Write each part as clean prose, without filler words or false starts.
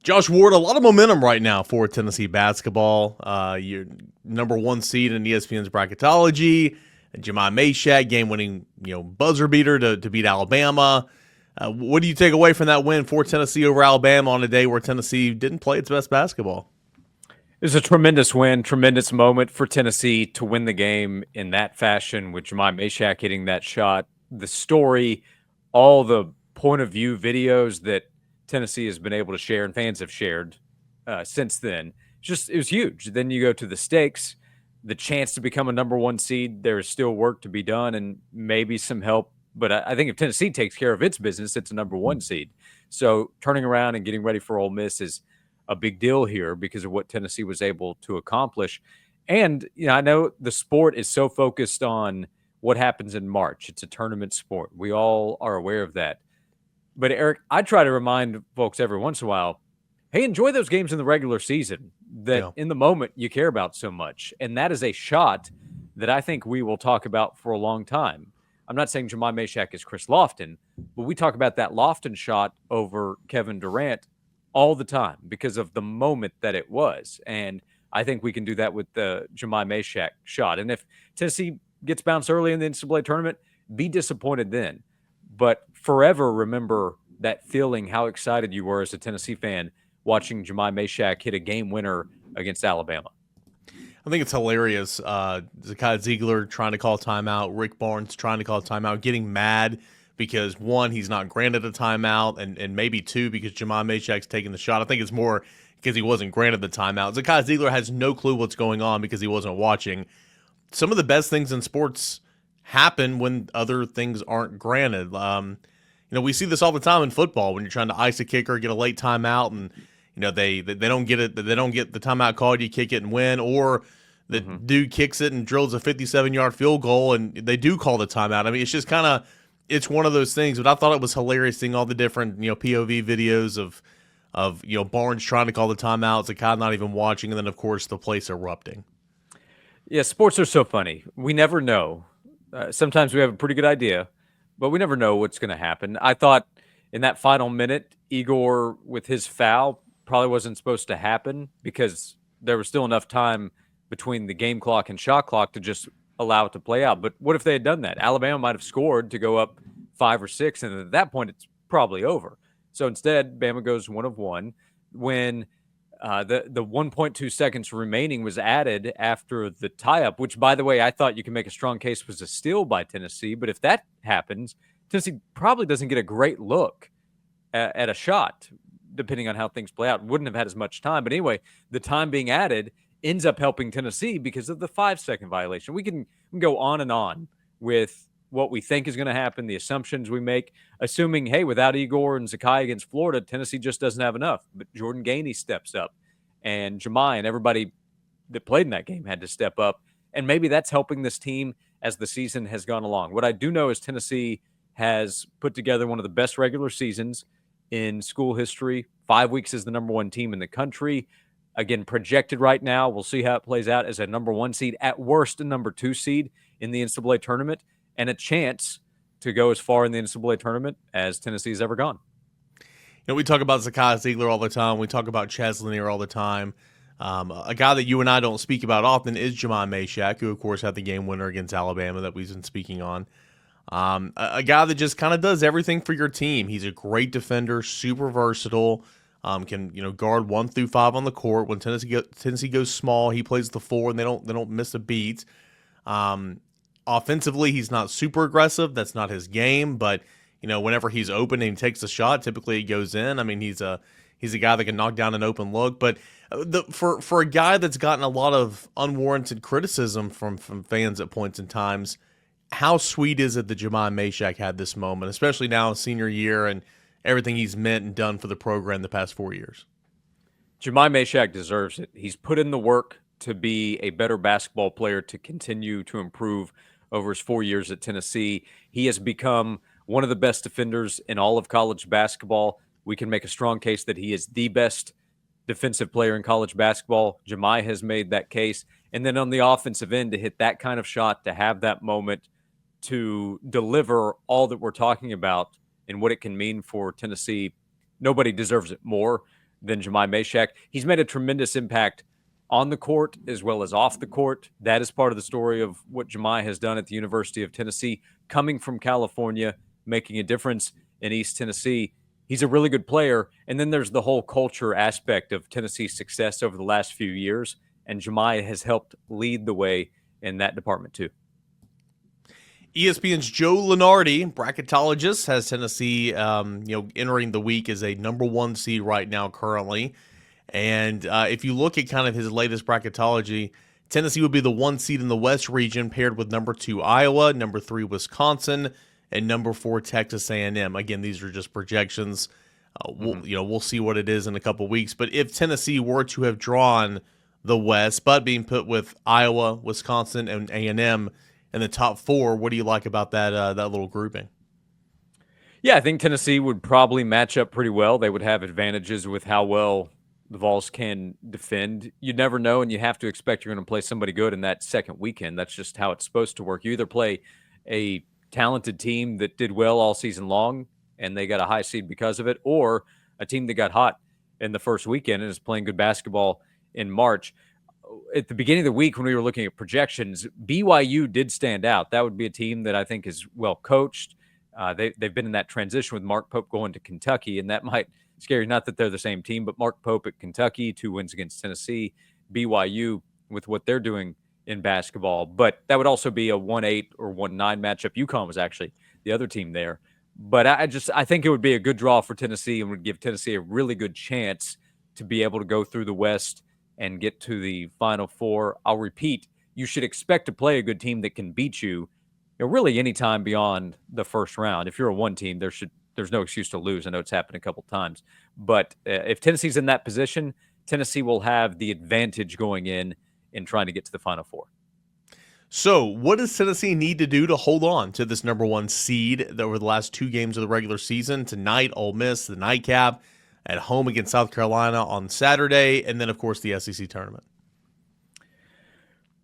Josh Ward, a lot of momentum right now for Tennessee basketball. Your number one seed in ESPN's Bracketology. Jemai Meshack, game-winning buzzer beater to beat Alabama. What do you take away from that win for Tennessee over Alabama on a day where Tennessee didn't play its best basketball? It was a tremendous win, tremendous moment for Tennessee to win the game in that fashion with Jemai Meshack hitting that shot. The story, all the point of view videos that Tennessee has been able to share and fans have shared since then. It was huge. Then you go to the stakes, the chance to become a number one seed. There is still work to be done and maybe some help. But I think if Tennessee takes care of its business, it's a number one seed. So turning around and getting ready for Ole Miss is a big deal here because of what Tennessee was able to accomplish. And, I know the sport is so focused on what happens in March. It's a tournament sport. We all are aware of that. But, Eric, I try to remind folks every once in a while, hey, enjoy those games in the regular season that in the moment you care about so much. And that is a shot that I think we will talk about for a long time. I'm not saying Jemai Meshack is Chris Lofton, but we talk about that Lofton shot over Kevin Durant all the time because of the moment that it was. And I think we can do that with the Jemai Meshack shot. And if Tennessee gets bounced early in the NCAA tournament, be disappointed then. But forever remember that feeling, how excited you were as a Tennessee fan watching Jemai Meshack hit a game winner against Alabama. I think it's hilarious. Zakai Ziegler trying to call timeout, Rick Barnes trying to call timeout, getting mad because, one, he's not granted a timeout, and maybe two, because Jemai Meshack's taking the shot. I think it's more because he wasn't granted the timeout. Zakai Ziegler has no clue what's going on because he wasn't watching. Some of the best things in sports happen when other things aren't granted. We see this all the time in football when you're trying to ice a kicker, get a late timeout, and they don't get it. They don't get the timeout called. You kick it and win, or the dude kicks it and drills a 57-yard field goal, and they do call the timeout. I mean, it's just kind of one of those things. But I thought it was hilarious seeing all the different POV videos of Barnes trying to call the timeout, Zakai not even watching, and then of course the place erupting. Yeah, sports are so funny. We never know. Sometimes we have a pretty good idea, but we never know what's going to happen. I thought in that final minute, Igor with his foul probably wasn't supposed to happen because there was still enough time between the game clock and shot clock to just allow it to play out. But what if they had done that? Alabama might have scored to go up 5 or 6, and at that point, it's probably over. So instead, Bama goes 1 of 1. When the 1.2 seconds remaining was added after the tie-up, which, by the way, I thought you can make a strong case was a steal by Tennessee. But if that happens, Tennessee probably doesn't get a great look at a shot, depending on how things play out. Wouldn't have had as much time. But anyway, the time being added ends up helping Tennessee because of the 5-second violation. We can go on and on with what we think is going to happen, the assumptions we make, assuming, hey, without Igor and Zakai against Florida, Tennessee just doesn't have enough. But Jordan Gainey steps up, and Jemai and everybody that played in that game had to step up. And maybe that's helping this team as the season has gone along. What I do know is Tennessee has put together one of the best regular seasons in school history. 5 weeks as the number one team in the country. Again, projected right now, we'll see how it plays out as a number one seed, at worst a number 2 seed in the NCAA tournament, and a chance to go as far in the NCAA tournament as Tennessee's ever gone. We talk about Zakai Ziegler all the time. We talk about Chaz Lanier all the time. A guy that you and I don't speak about often is Jemai Meshack, who, of course, had the game winner against Alabama that we've been speaking on. A guy that just kind of does everything for your team. He's a great defender, super versatile. Can guard 1 through 5 on the court. When Tennessee goes small, he plays the 4, and they don't miss a beat. Offensively, he's not super aggressive. That's not his game. But whenever he's open and he takes a shot, typically it goes in. I mean, he's a guy that can knock down an open look. But for a guy that's gotten a lot of unwarranted criticism from fans at points in times, how sweet is it that Jemai Meshack had this moment, especially now in senior year and everything he's meant and done for the program the past 4 years? Jemai Meshack deserves it. He's put in the work to be a better basketball player, to continue to improve over his 4 years at Tennessee. He has become one of the best defenders in all of college basketball. We can make a strong case that he is the best defensive player in college basketball. Jemai has made that case. And then on the offensive end, to hit that kind of shot, to have that moment, to deliver all that we're talking about and what it can mean for Tennessee, nobody deserves it more than Jemai Meshack. He's made a tremendous impact on the court as well as off the court. That is part of the story of what Jemai has done at the University of Tennessee, coming from California, making a difference in East Tennessee. He's a really good player. And then there's the whole culture aspect of Tennessee's success over the last few years. And Jemai has helped lead the way in that department too. ESPN's Joe Lunardi, bracketologist, has Tennessee, entering the week as a number one seed right now currently. And if you look at kind of his latest bracketology, Tennessee would be the 1 seed in the West region, paired with number 2 Iowa, number 3 Wisconsin, and number 4 Texas A&M. Again, these are just projections. We'll see what it is in a couple weeks. But if Tennessee were to have drawn the West, but being put with Iowa, Wisconsin, and A&M in the top 4, what do you like about that little grouping? Yeah, I think Tennessee would probably match up pretty well. They would have advantages with how well the Vols can defend. You never know, and you have to expect you're going to play somebody good in that second weekend. That's just how it's supposed to work. You either play a talented team that did well all season long and they got a high seed because of it, or a team that got hot in the first weekend and is playing good basketball in March. At the beginning of the week, when we were looking at projections, BYU did stand out. That would be a team that I think is well coached. They've been in that transition with Mark Pope going to Kentucky, and that might scare you. Not that they're the same team, but Mark Pope at Kentucky, 2 wins against Tennessee, BYU with what they're doing in basketball. But that would also be a 1-8 or 1-9 matchup. UConn was actually the other team there. But I think it would be a good draw for Tennessee and would give Tennessee a really good chance to be able to go through the West and get to the Final Four. I'll repeat, you should expect to play a good team that can beat you, really any time beyond the first round. If you're a 1 team, there's no excuse to lose. I know it's happened a couple times. But if Tennessee's in that position, Tennessee will have the advantage going in trying to get to the Final Four. So what does Tennessee need to do to hold on to this number 1 seed over the last 2 games of the regular season? Tonight, Ole Miss, the nightcap, at home against South Carolina on Saturday, and then, of course, the SEC tournament.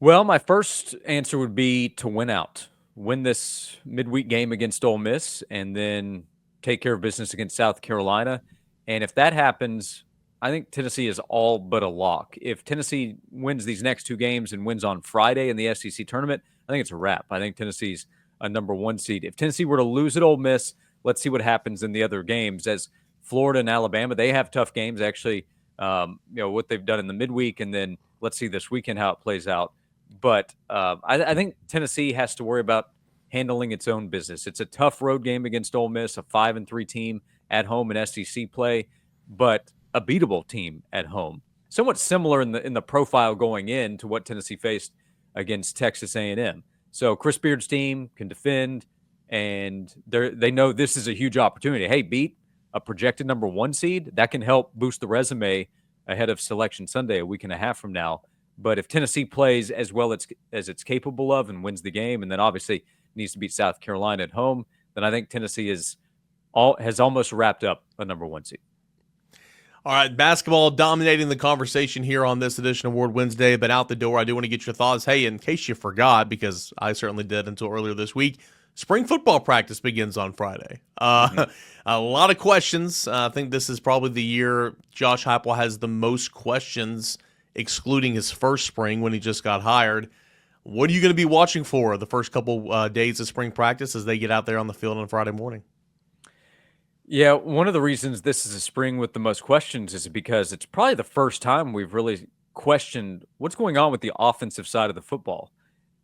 Well, my first answer would be to win out. Win this midweek game against Ole Miss, and then take care of business against South Carolina. And if that happens, I think Tennessee is all but a lock. If Tennessee wins these next 2 games and wins on Friday in the SEC tournament, I think it's a wrap. I think Tennessee's a number 1 seed. If Tennessee were to lose at Ole Miss, let's see what happens in the other games. As Florida and Alabama, they have tough games, actually, what they've done in the midweek, and then let's see this weekend how it plays out. But I think Tennessee has to worry about handling its own business. It's a tough road game against Ole Miss, a 5-3 team at home in SEC play, but a beatable team at home. Somewhat similar in the profile going in to what Tennessee faced against Texas A&M. So Chris Beard's team can defend, and they know this is a huge opportunity. Hey, beat a projected number 1 seed. That can help boost the resume ahead of Selection Sunday a week and a half from now. But if Tennessee plays as well as it's capable of and wins the game, and then obviously needs to beat South Carolina at home, then I think Tennessee has almost wrapped up a number 1 seed. All right, basketball dominating the conversation here on this edition of Award Wednesday, but out the door, I do want to get your thoughts. Hey, in case you forgot, because I certainly did until earlier this week, spring football practice begins on Friday. A lot of questions. I think this is probably the year Josh Heupel has the most questions, excluding his first spring when he just got hired. What are you going to be watching for the first couple days of spring practice as they get out there on the field on Friday morning? Yeah, one of the reasons this is a spring with the most questions is because it's probably the first time we've really questioned what's going on with the offensive side of the football.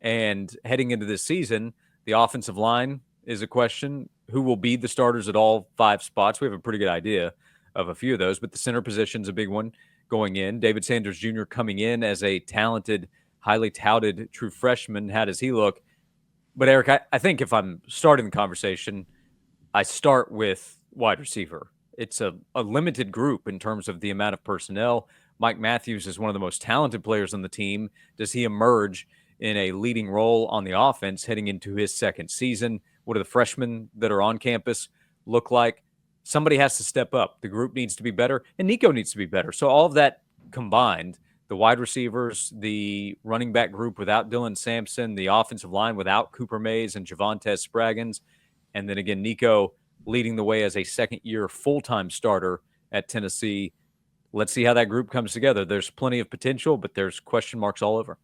And heading into this season, the offensive line is a question. Who will be the starters at all 5 spots? We have a pretty good idea of a few of those, but the center position is a big one going in. David Sanders Jr. coming in as a talented, highly touted true freshman. How does he look? But Eric, I think if I'm starting the conversation, I start with wide receiver. It's a limited group in terms of the amount of personnel. Mike Matthews is one of the most talented players on the team. Does he emerge in a leading role on the offense heading into his second season? What do the freshmen that are on campus look like? Somebody has to step up. The group needs to be better, and Nico needs to be better. So all of that combined, the wide receivers, the running back group without Dylan Sampson, the offensive line without Cooper Mays and Javonte Spraggins, and then again, Nico leading the way as a second-year full-time starter at Tennessee. let's see how that group comes together. There's plenty of potential, but there's question marks all over.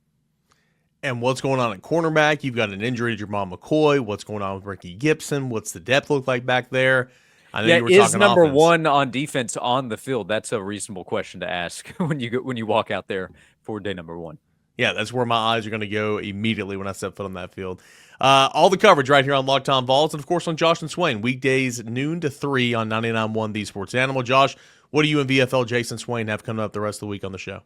And what's going on at cornerback? You've got an injury to Jamal McCoy. What's going on with Ricky Gibson? What's the depth look like back there? I know you were is talking number offense. one on defense on the field? That's a reasonable question to ask when you walk out there for day number one. Yeah, that's where my eyes are going to go immediately when I step foot on that field. All the coverage right here on Locked On Vols and, of course, on Josh and Swain. Weekdays noon to 3 on 99.1 The Sports Animal. Josh, what do you and VFL Jason Swain have coming up the rest of the week on the show?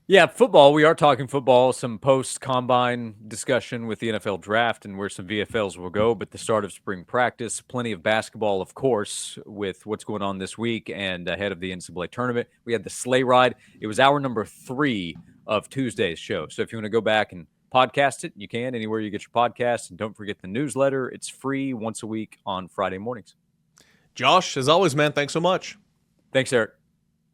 Yeah, football. We are talking football, some post-combine discussion with the NFL draft and where some VFLs will go, but the start of spring practice, plenty of basketball, of course, with what's going on this week and ahead of the NCAA tournament. We had the sleigh ride. It was hour number 3 of Tuesday's show. So if you want to go back and podcast it, you can anywhere you get your podcasts. And don't forget the newsletter. It's free once a week on Friday mornings. Josh, as always, man, thanks so much. Thanks, Eric.